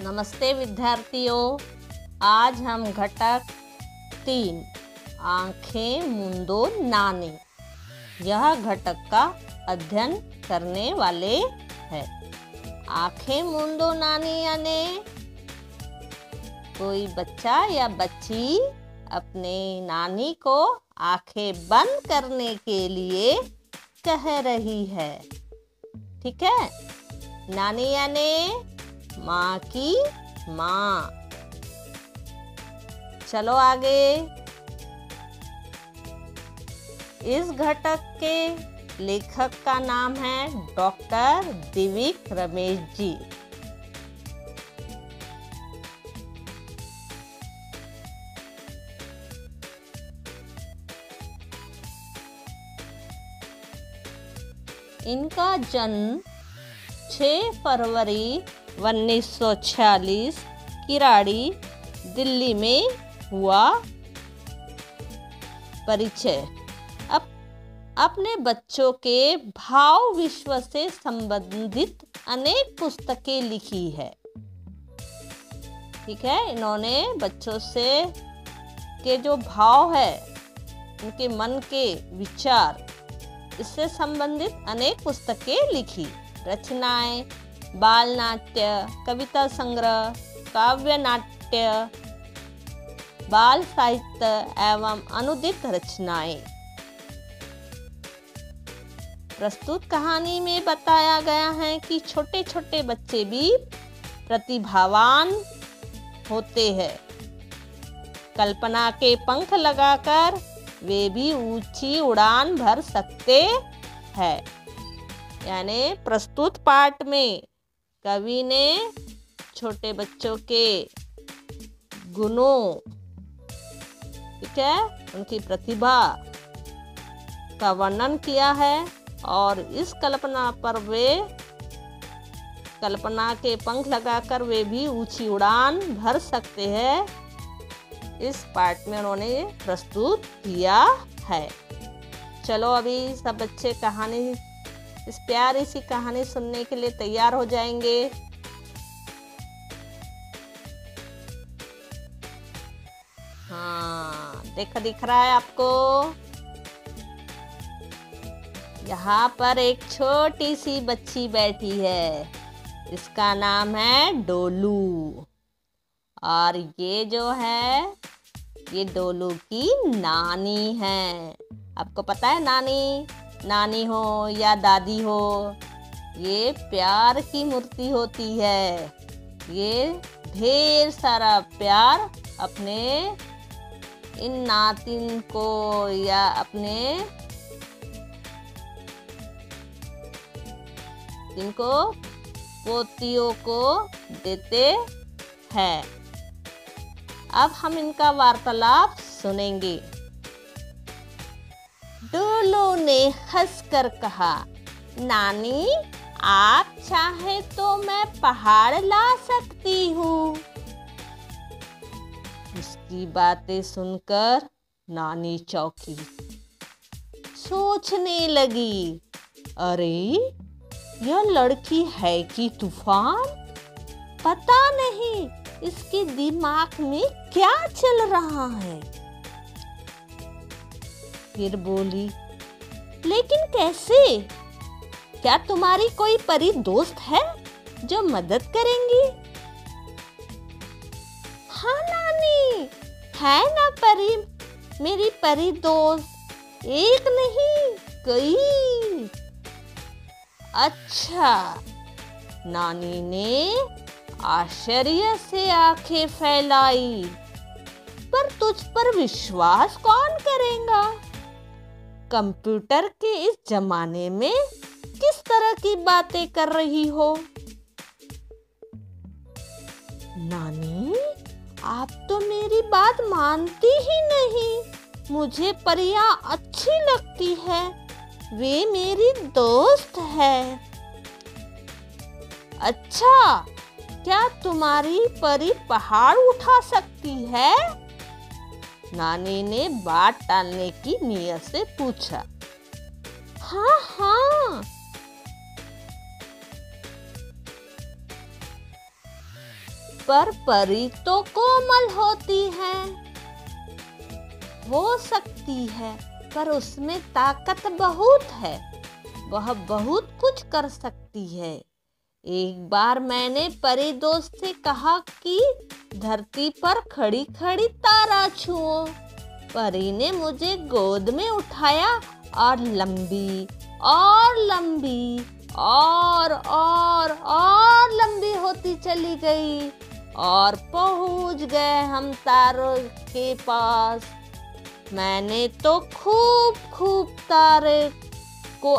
नमस्ते विद्यार्थियों। आज हम घटक 3 आंखें मूंदो नानी यह घटक का अध्ययन करने वाले हैं। आंखें मूंदो नानी यानी कोई बच्चा या बच्ची अपने नानी को आंखें बंद करने के लिए कह रही है। ठीक है। नानी यानी माँ की माँ। चलो आगे। इस घटक के लेखक का नाम है डॉक्टर दिविक रमेश जी। इनका जन्म 6 फरवरी 1946 किराड़ी दिल्ली में हुआ। परिचय। अपने बच्चों के भाव विश्व से संबंधित अनेक पुस्तकें लिखी है। ठीक है। इन्होंने बच्चों से के जो भाव है, उनके मन के विचार, इससे संबंधित अनेक पुस्तकें लिखी। रचनाएं: बाल नाट्य, कविता संग्रह, काव्य नाट्य, बाल साहित्य एवं अनुदित रचनाएं। प्रस्तुत कहानी में बताया गया है कि छोटे छोटे बच्चे भी प्रतिभावान होते हैं। कल्पना के पंख लगाकर वे भी ऊंची उड़ान भर सकते हैं। यानी प्रस्तुत पाठ में कवि ने छोटे बच्चों के गुणों, ठीक है, उनकी प्रतिभा का वर्णन किया है और इस कल्पना पर वे कल्पना के पंख लगाकर वे भी ऊंची उड़ान भर सकते हैं। इस पाठ में उन्होंने प्रस्तुत किया है। चलो अभी सब बच्चे कहानी, इस प्यारी सी कहानी सुनने के लिए तैयार हो जाएंगे। हाँ, दिख रहा है आपको। यहाँ पर एक छोटी सी बच्ची बैठी है। इसका नाम है डोलू। और ये जो है, ये डोलू की नानी है। आपको पता है नानी हो या दादी हो, ये प्यार की मूर्ति होती है। ये ढेर सारा प्यार अपने इन नातिन को या अपने इनको पोतियों को देते हैं। अब हम इनका वार्तालाप सुनेंगे। डोलू ने हंसकर कहा, नानी, आप चाहे तो मैं पहाड़ ला सकती हूँ। उसकी बातें सुनकर नानी चौंकी। सोचने लगी, अरे यह लड़की है कि तूफान। पता नहीं इसके दिमाग में क्या चल रहा है। फिर बोली, लेकिन कैसे? क्या तुम्हारी कोई परी दोस्त है जो मदद करेंगी? हाँ नानी, है ना परी, मेरी परी दोस्त, एक नहीं कई। अच्छा। नानी ने आश्चर्य से आंखें फैलाई। पर तुझ पर विश्वास कौन करेगा? कंप्यूटर के इस जमाने में किस तरह की बातें कर रही हो? नानी, आप तो मेरी बात मानती ही नहीं। मुझे परियां अच्छी लगती है, वे मेरी दोस्त है। अच्छा, क्या तुम्हारी परी पहाड़ उठा सकती है? नानी ने बात टालने की नीयत से पूछा। हाँ हाँ, पर परी तो कोमल होती है, हो सकती है, पर उसमें ताकत बहुत है, वह बहुत कुछ कर सकती है। एक बार मैंने परी दोस्त से कहा कि धरती पर खड़ी खड़ी तारा छुओ। परी ने मुझे गोद में उठाया और लंबी और लंबी और लंबी होती चली गई और पहुंच गए हम तारों के पास। मैंने तो खूब तारे को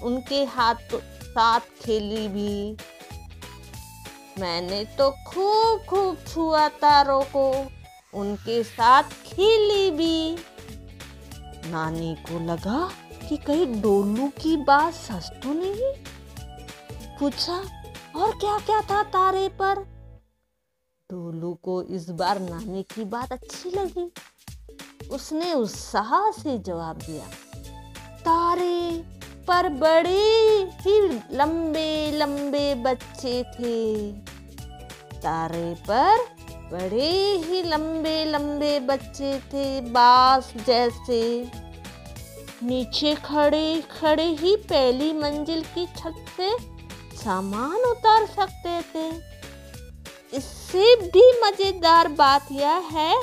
उनके हाथ साथ खेली भी। मैंने तो खूब छुआ तारों को, उनके साथ खेली भी। नानी को लगा कि कहीं डोलू की बात सच तो नहीं। पूछा, और क्या क्या था तारे पर? डोलू को इस बार नानी की बात अच्छी लगी। उसने उत्साह से जवाब दिया, तारे पर बड़े ही लंबे लंबे बच्चे थे। तारे पर बड़े ही लंबे लंबे बच्चे थे, बांस जैसे। नीचे खड़े खड़े ही पहली मंजिल की छत से सामान उतार सकते थे। इससे भी मजेदार बात यह है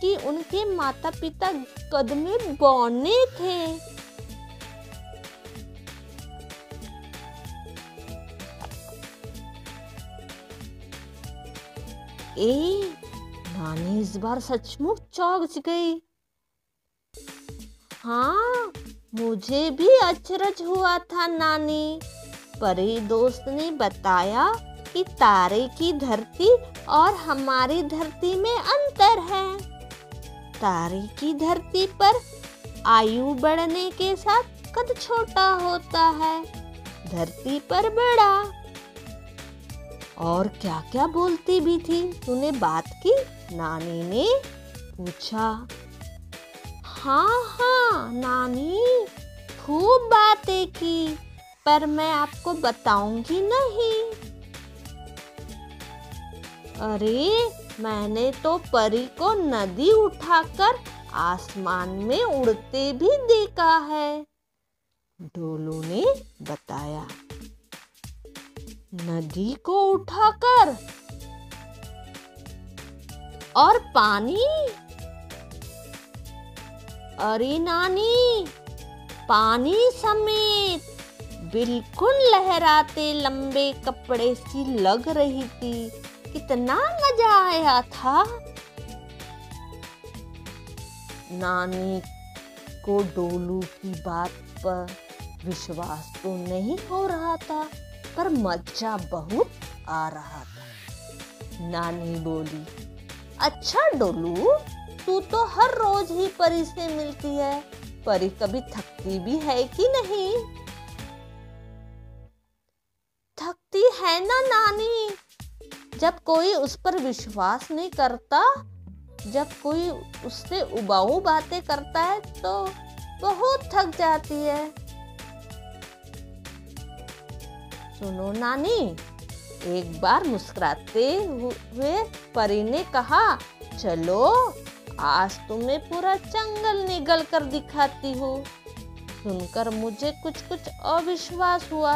कि उनके माता पिता कद में बौने थे। नानी इस बार सचमुच चौंक गई। हाँ, मुझे भी अचरज हुआ था नानी। परी दोस्त ने बताया कि तारे की धरती और हमारी धरती में अंतर है। तारे की धरती पर आयु बढ़ने के साथ कद छोटा होता है, धरती पर बड़ा। और क्या क्या बोलती भी थी, तूने बात की? नानी ने पूछा। हाँ नानी, खूब बातें की, पर मैं आपको बताऊंगी नहीं। अरे, मैंने तो परी को नदी उठाकर आसमान में उड़ते भी देखा है, डोलू ने बताया। नदी को उठाकर? और पानी? अरे नानी, पानी समेत बिल्कुल लहराते लंबे कपड़े सी लग रही थी। कितना मजा आया था। नानी को डोलू की बात पर विश्वास तो नहीं हो रहा था, पर मजा बहुत आ रहा था। नानी बोली, अच्छा डोलू, तू तो हर रोज ही परी से मिलती है, परी कभी थकती भी है कि नहीं? थकती है ना नानी, जब कोई उस पर विश्वास नहीं करता, जब कोई उससे उबाऊ बातें करता है तो बहुत थक जाती है। सुनो नानी, एक बार मुस्कुराते हुए परी ने कहा, चलो आज तुम्हें पूरा जंगल निगल कर दिखाती हूँ। सुनकर मुझे कुछ अविश्वास हुआ।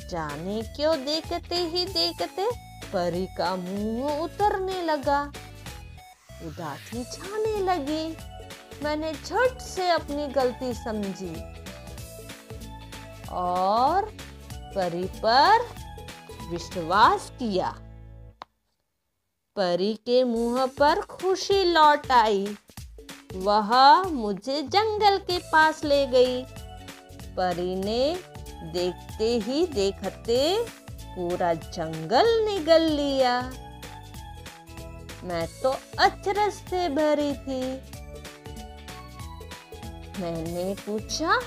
जाने क्यों देखते ही देखते परी का मुंह उतरने लगा, उदासी छाने लगी। मैंने झट से अपनी गलती समझी और परी पर विश्वास किया। परी के मुंह पर खुशी लौट आई। वह मुझे जंगल के पास ले गई। परी ने देखते ही देखते पूरा जंगल निगल लिया। मैं तो अचरज से भरी थी। मैंने पूछा,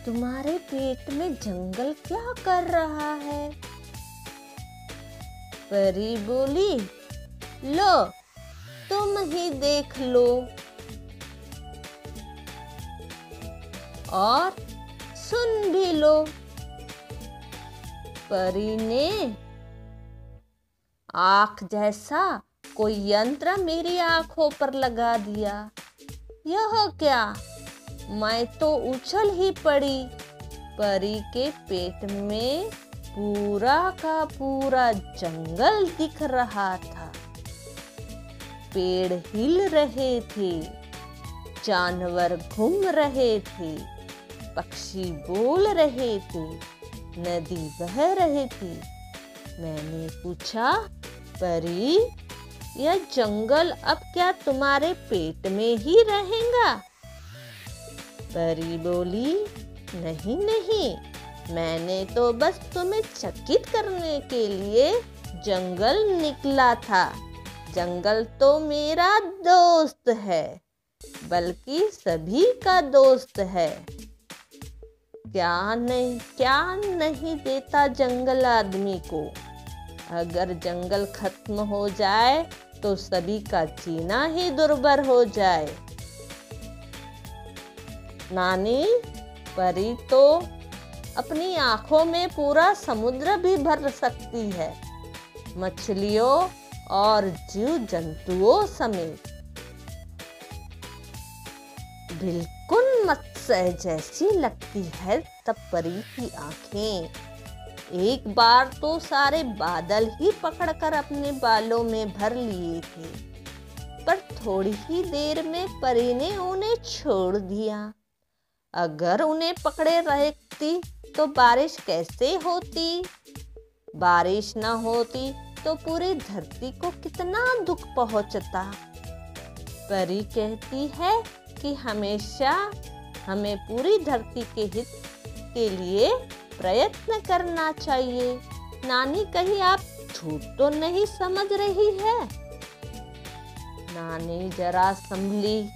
तुम्हारे पेट में जंगल क्या कर रहा है? परी बोली, लो तुम ही देख लो और सुन भी लो। परी ने आँख जैसा कोई यंत्र मेरी आँखों पर लगा दिया। यह क्या? मैं तो उछल ही पड़ी। परी के पेट में पूरा का पूरा जंगल दिख रहा था। पेड़ हिल रहे थे, जानवर घूम रहे थे, पक्षी बोल रहे थे, नदी बह रही थी। मैंने पूछा, परी, यह जंगल अब क्या तुम्हारे पेट में ही रहेगा? परी बोली, नहीं नहीं, मैंने तो बस तुम्हें चकित करने के लिए जंगल निकला था। जंगल तो मेरा दोस्त है, बल्कि सभी का दोस्त है। क्या नहीं देता जंगल आदमी को। अगर जंगल खत्म हो जाए तो सभी का जीना ही दुर्भर हो जाए। नानी, परी तो अपनी आंखों में पूरा समुद्र भी भर सकती है, मछलियों और जीव जंतुओं समेत। बिल्कुल मत्स्य जैसी लगती है तब परी की आंखें। एक बार तो सारे बादल ही पकड़कर अपने बालों में भर लिए थे, पर थोड़ी ही देर में परी ने उन्हें छोड़ दिया। अगर उन्हें पकड़े रहती तो बारिश कैसे होती? बारिश न होती तो पूरी धरती को कितना दुख पहुंचता। परी कहती है कि हमेशा हमें पूरी धरती के हित के लिए प्रयत्न करना चाहिए। नानी, कहीं आप झूठ तो नहीं समझ रही है? नानी जरा संभली।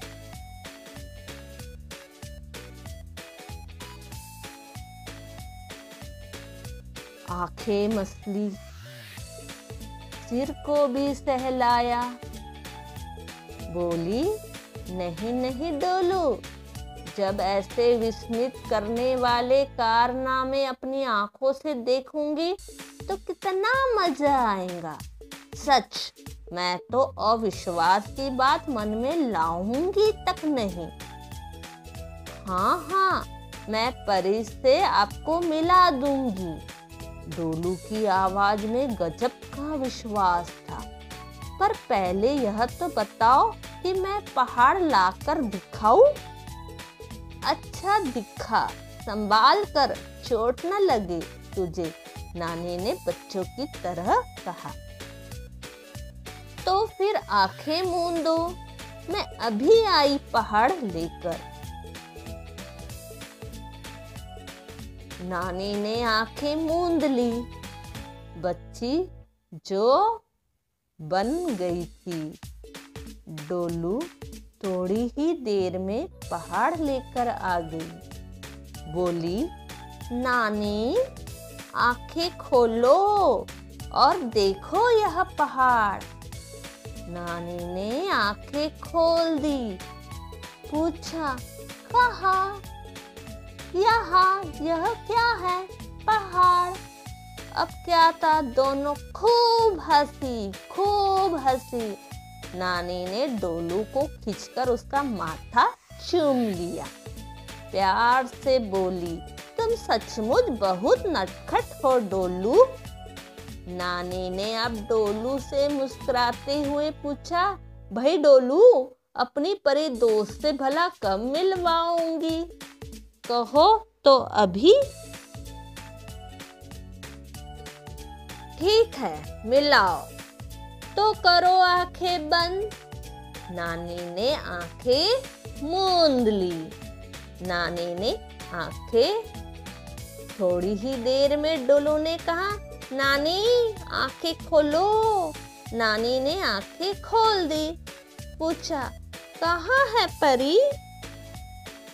आंखें मसली, सिर को भी सहलाया। बोली, नहीं नहीं डोलू, जब ऐसे विस्मित करने वाले कारनामे अपनी आंखों से देखूंगी तो कितना मजा आएगा। सच, मैं तो अविश्वास की बात मन में लाऊंगी तक नहीं। हाँ, मैं परी से आपको मिला दूंगी। डोलू की आवाज में गजब का विश्वास था। पर पहले यह तो बताओ कि मैं पहाड़ लाकर दिखाऊं? अच्छा दिखा, संभाल कर, चोट न लगे तुझे, नानी ने बच्चों की तरह कहा। तो फिर आंखें मूंद दो, मैं अभी आई पहाड़ लेकर। नानी ने आंखें मूंद ली। बच्ची जो बन गई थी। डोलू थोड़ी ही देर में पहाड़ लेकर आ गई। बोली, नानी, आंखें खोलो और देखो यह पहाड़। नानी ने आंखें खोल दी। पूछा, कहाँ? यहाँ। यह क्या है? पहाड़। अब क्या था, दोनों खूब हंसी। नानी ने डोलू को खींचकर उसका माथा चूम लिया। प्यार से बोली, तुम सचमुच बहुत नटखट हो डोलू। नानी ने अब डोलू से मुस्कुराते हुए पूछा, भाई डोलू, अपनी परी दोस्त से भला कब मिलवाऊंगी? कहो तो अभी। ठीक है, मिलाओ। तो करो आंखें बंद। नानी ने आंखें मूंद ली। नानी ने आंखें। थोड़ी ही देर में डोलू ने कहा, नानी, आंखें खोलो। नानी ने आंखें खोल दी। पूछा, कहाँ है परी?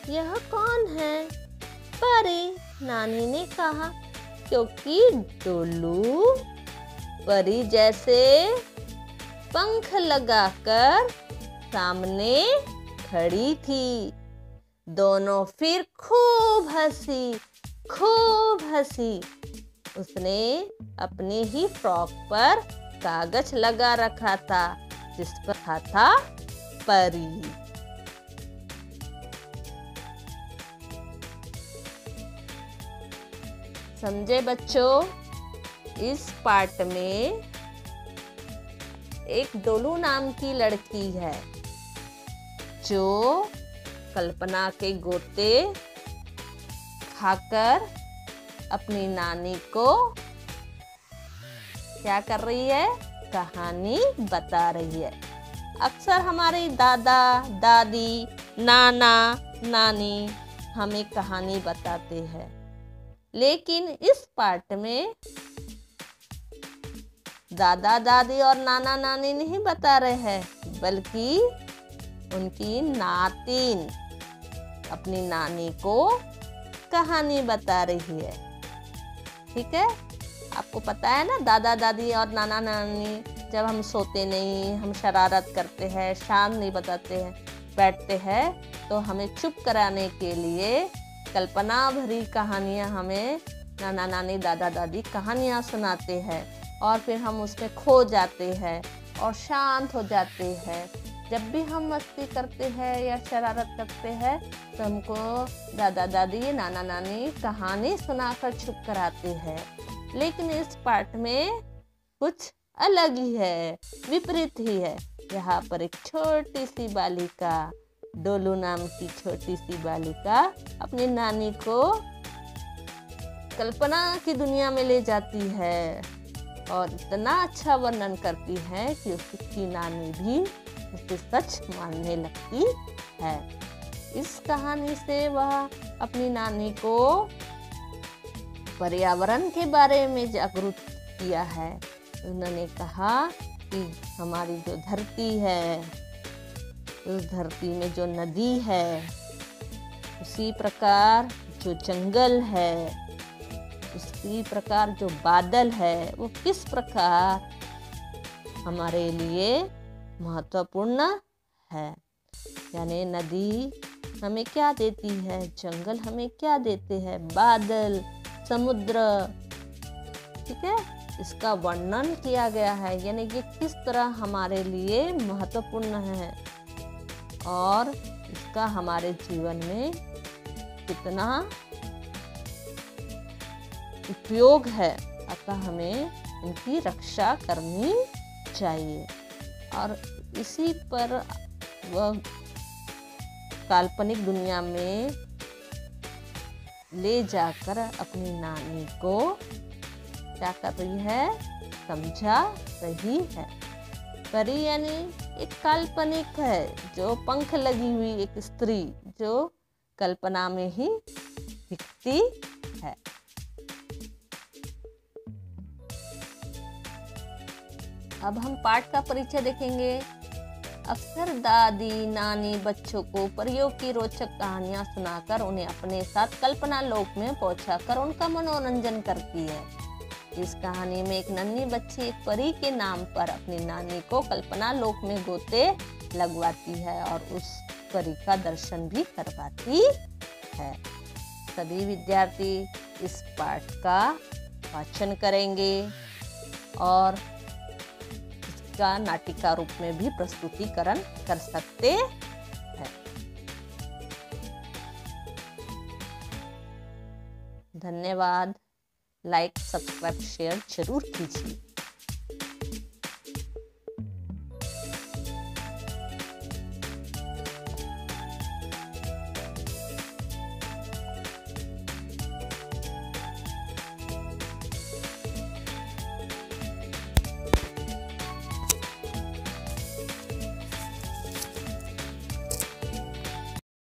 यह कौन है? परी, नानी ने कहा, क्योंकि डोलू परी जैसे पंख लगाकर सामने खड़ी थी। दोनों फिर खूब हंसी। उसने अपने ही फ्रॉक पर कागज लगा रखा था जिस पर था परी। समझे बच्चों? इस पाठ में एक डोलू नाम की लड़की है जो कल्पना के गोते खाकर अपनी नानी को क्या कर रही है? कहानी बता रही है। अक्सर हमारे दादा दादी नाना नानी हमें कहानी बताते हैं, लेकिन इस पाठ में दादा दादी और नाना नानी नहीं बता रहे हैं, बल्कि उनकी नातिन अपनी नानी को कहानी बता रही है। ठीक है, आपको पता है ना, दादा दादी और नाना नानी जब हम सोते नहीं, हम शरारत करते हैं, शाम नहीं बताते हैं, बैठते हैं, तो हमें चुप कराने के लिए कल्पना भरी कहानियाँ हमें नाना नानी दादा दादी कहानियाँ सुनाते हैं और फिर हम उसमें खो जाते हैं और शांत हो जाते हैं। जब भी हम मस्ती करते हैं या शरारत करते हैं तो हमको दादा दादी नाना नानी कहानी सुनाकर चुप कराते हैं। लेकिन इस पाठ में कुछ अलग ही है, विपरीत ही है। यहाँ पर एक छोटी सी बालिका, डोलू नाम की छोटी सी बालिका अपनी नानी को कल्पना की दुनिया में ले जाती है और इतना अच्छा वर्णन करती है कि उसकी नानी भी उसे सच मानने लगती है। इस कहानी से वह अपनी नानी को पर्यावरण के बारे में जागरूक किया है। उन्होंने कहा कि हमारी जो धरती है, उस धरती में जो नदी है, उसी प्रकार जो जंगल है, उसी प्रकार जो बादल है, वो किस प्रकार हमारे लिए महत्वपूर्ण है। यानी नदी हमें क्या देती है, जंगल हमें क्या देते हैं, बादल, समुद्र। ठीक है, इसका वर्णन किया गया है, यानी कि किस तरह हमारे लिए महत्वपूर्ण है और इसका हमारे जीवन में कितना उपयोग है। अतः हमें इनकी रक्षा करनी चाहिए। और इसी पर वह काल्पनिक दुनिया में ले जाकर अपनी नानी को क्या कर रही है? समझा रही है। परी यानी एक काल्पनिक है, जो पंख लगी हुई एक स्त्री जो कल्पना में ही दिखती है। अब हम पाठ का परिचय देखेंगे। अक्सर दादी नानी बच्चों को परियों की रोचक कहानियां सुनाकर उन्हें अपने साथ कल्पना लोक में पहुंचाकर उनका मनोरंजन करती है। इस कहानी में एक नन्ही बच्ची एक परी के नाम पर अपनी नानी को कल्पना लोक में गोते लगवाती है और उस परी का दर्शन भी करवाती है। सभी विद्यार्थी इस पाठ का वाचन करेंगे और का नाटिका रूप में भी प्रस्तुतिकरण कर सकते हैं। धन्यवाद। लाइक, सब्सक्राइब, शेयर जरूर कीजिए।